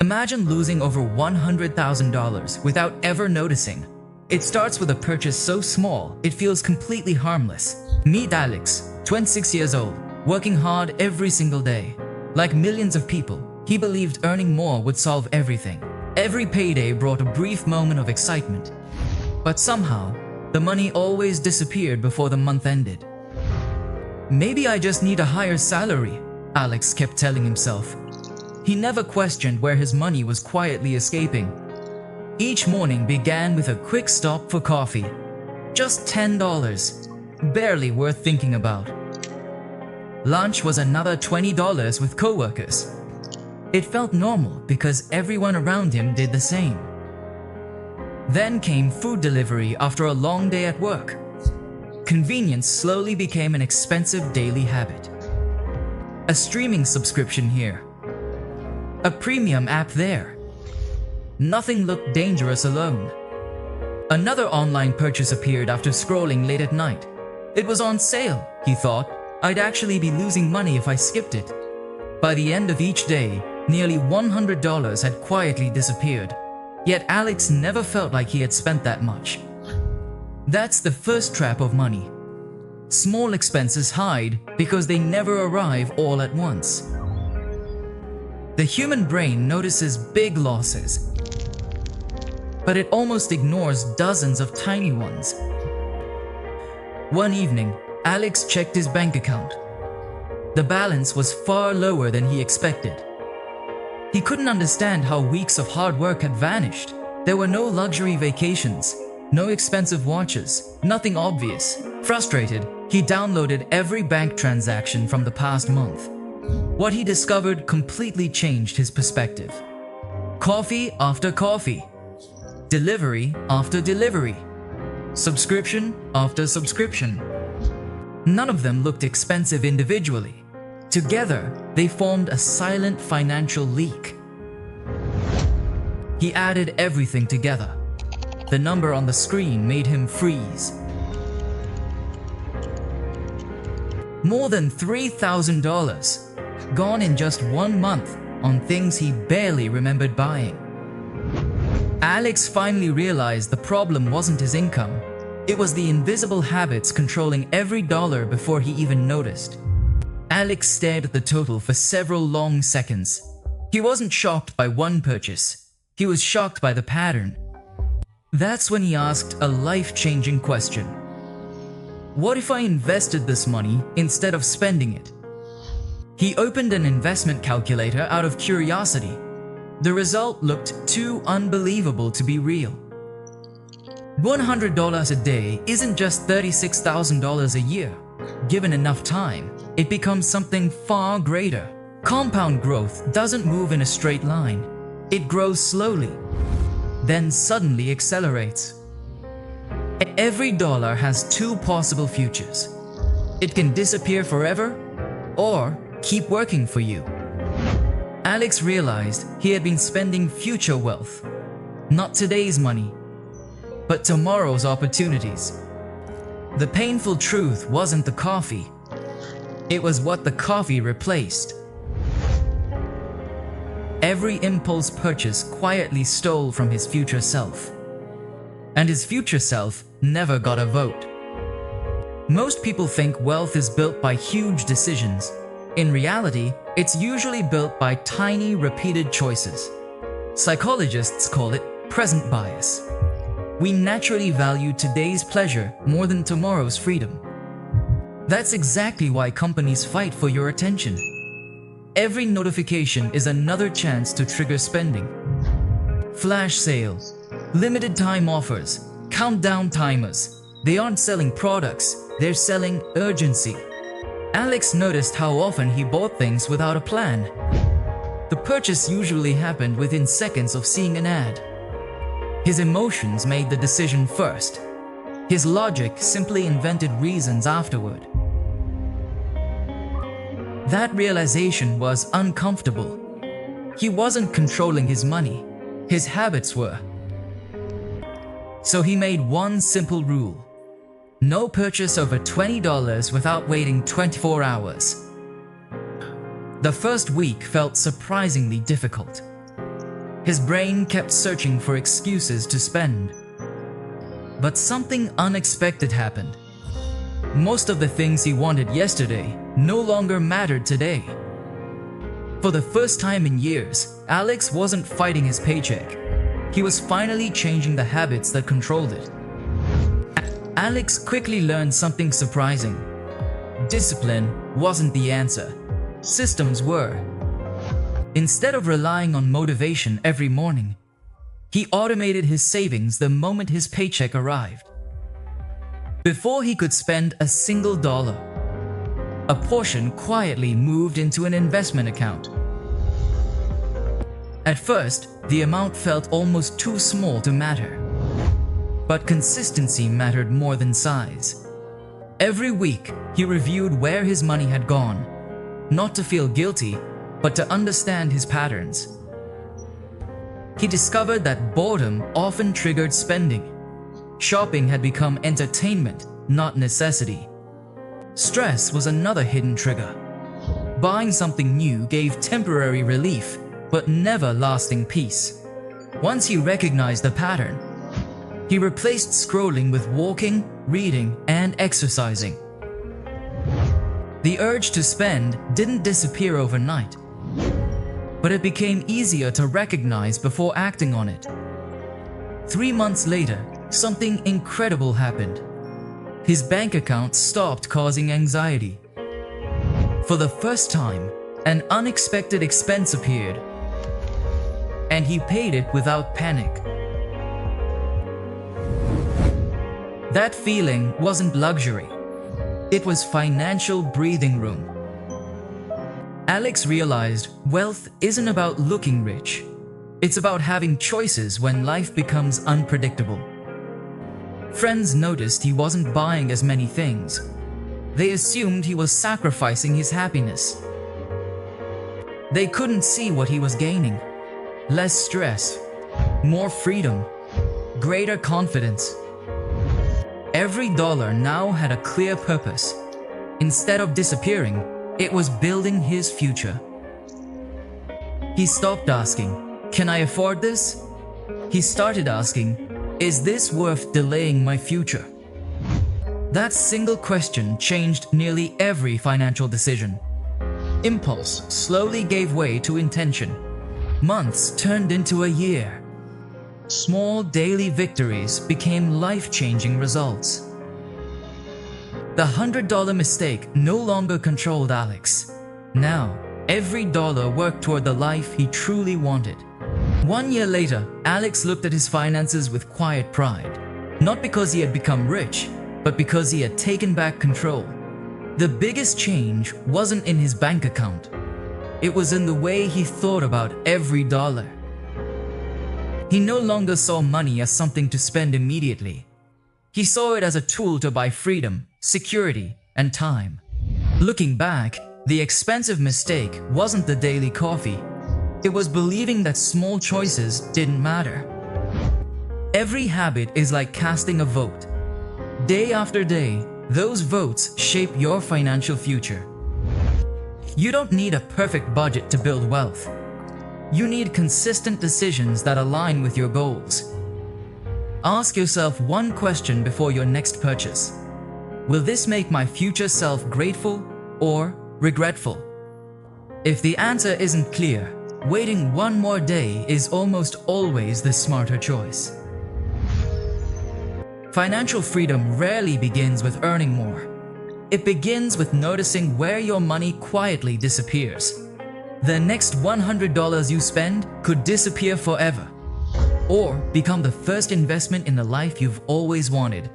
Imagine losing over $100,000 without ever noticing. It starts with a purchase so small, it feels completely harmless. Meet Alex, 26 years old, working hard every single day. Like millions of people, he believed earning more would solve everything. Every payday brought a brief moment of excitement. But somehow, the money always disappeared before the month ended. Maybe I just need a higher salary, Alex kept telling himself. He never questioned where his money was quietly escaping. Each morning began with a quick stop for coffee. Just $10, barely worth thinking about. Lunch was another $20 with coworkers. It felt normal because everyone around him did the same. Then came food delivery after a long day at work. Convenience slowly became an expensive daily habit. A streaming subscription here. A premium app there. Nothing looked dangerous alone. Another online purchase appeared after scrolling late at night. It was on sale, he thought. I'd actually be losing money if I skipped it. By the end of each day, nearly $100 had quietly disappeared. Yet Alex never felt like he had spent that much. That's the first trap of money. Small expenses hide because they never arrive all at once. The human brain notices big losses, but it almost ignores dozens of tiny ones. One evening, Alex checked his bank account. The balance was far lower than he expected. He couldn't understand how weeks of hard work had vanished. There were no luxury vacations, no expensive watches, nothing obvious. Frustrated, he downloaded every bank transaction from the past month. What he discovered completely changed his perspective. Coffee after coffee, delivery after delivery, subscription after subscription. None of them looked expensive individually. Together, they formed a silent financial leak. He added everything together. The number on the screen made him freeze. More than $3,000, gone in just 1 month on things he barely remembered buying. Alex finally realized the problem wasn't his income. It was the invisible habits controlling every dollar before he even noticed. Alex stared at the total for several long seconds. He wasn't shocked by one purchase. He was shocked by the pattern. That's when he asked a life-changing question. What if I invested this money instead of spending it? He opened an investment calculator out of curiosity. The result looked too unbelievable to be real. $100 a day isn't just $36,000 a year. Given enough time, it becomes something far greater. Compound growth doesn't move in a straight line. It grows slowly, then suddenly accelerates. Every dollar has two possible futures. It can disappear forever, or keep working for you. Alex realized he had been spending future wealth, not today's money, but tomorrow's opportunities. The painful truth wasn't the coffee. It was what the coffee replaced. Every impulse purchase quietly stole from his future self. And his future self never got a vote. Most people think wealth is built by huge decisions. In reality, it's usually built by tiny, repeated choices. Psychologists call it present bias. We naturally value today's pleasure more than tomorrow's freedom. That's exactly why companies fight for your attention. Every notification is another chance to trigger spending. Flash sales, limited time offers, countdown timers. They aren't selling products, they're selling urgency. Alex noticed how often he bought things without a plan. The purchase usually happened within seconds of seeing an ad. His emotions made the decision first. His logic simply invented reasons afterward. That realization was uncomfortable. He wasn't controlling his money. His habits were. So he made one simple rule. No purchase over $20 without waiting 24 hours. The first week felt surprisingly difficult. His brain kept searching for excuses to spend. But something unexpected happened. Most of the things he wanted yesterday no longer mattered today. For the first time in years, Alex wasn't fighting his paycheck. He was finally changing the habits that controlled it. Alex quickly learned something surprising. Discipline wasn't the answer. Systems were. Instead of relying on motivation every morning, he automated his savings the moment his paycheck arrived. Before he could spend a single dollar, a portion quietly moved into an investment account. At first, the amount felt almost too small to matter. But consistency mattered more than size. Every week, he reviewed where his money had gone, not to feel guilty, but to understand his patterns. He discovered that boredom often triggered spending. Shopping had become entertainment, not necessity. Stress was another hidden trigger. Buying something new gave temporary relief, but never lasting peace. Once he recognized the pattern, he replaced scrolling with walking, reading, and exercising. The urge to spend didn't disappear overnight, but it became easier to recognize before acting on it. 3 months later, something incredible happened. His bank account stopped causing anxiety. For the first time, an unexpected expense appeared, and he paid it without panic. That feeling wasn't luxury. It was financial breathing room. Alex realized wealth isn't about looking rich. It's about having choices when life becomes unpredictable. Friends noticed he wasn't buying as many things. They assumed he was sacrificing his happiness. They couldn't see what he was gaining. Less stress, more freedom, greater confidence. Every dollar now had a clear purpose. Instead of disappearing, it was building his future. He stopped asking, "Can I afford this?" He started asking, "Is this worth delaying my future?" That single question changed nearly every financial decision. Impulse slowly gave way to intention. Months turned into a year. Small daily victories became life-changing results. The $100 mistake no longer controlled Alex. Now, every dollar worked toward the life he truly wanted. 1 year later, Alex looked at his finances with quiet pride. Not because he had become rich, but because he had taken back control. The biggest change wasn't in his bank account. It was in the way he thought about every dollar. He no longer saw money as something to spend immediately. He saw it as a tool to buy freedom, security, and time. Looking back, the expensive mistake wasn't the daily coffee. It was believing that small choices didn't matter. Every habit is like casting a vote. Day after day, those votes shape your financial future. You don't need a perfect budget to build wealth. You need consistent decisions that align with your goals. Ask yourself one question before your next purchase. Will this make my future self grateful or regretful? If the answer isn't clear, waiting one more day is almost always the smarter choice. Financial freedom rarely begins with earning more. It begins with noticing where your money quietly disappears. The next $100 you spend could disappear forever, or become the first investment in the life you've always wanted.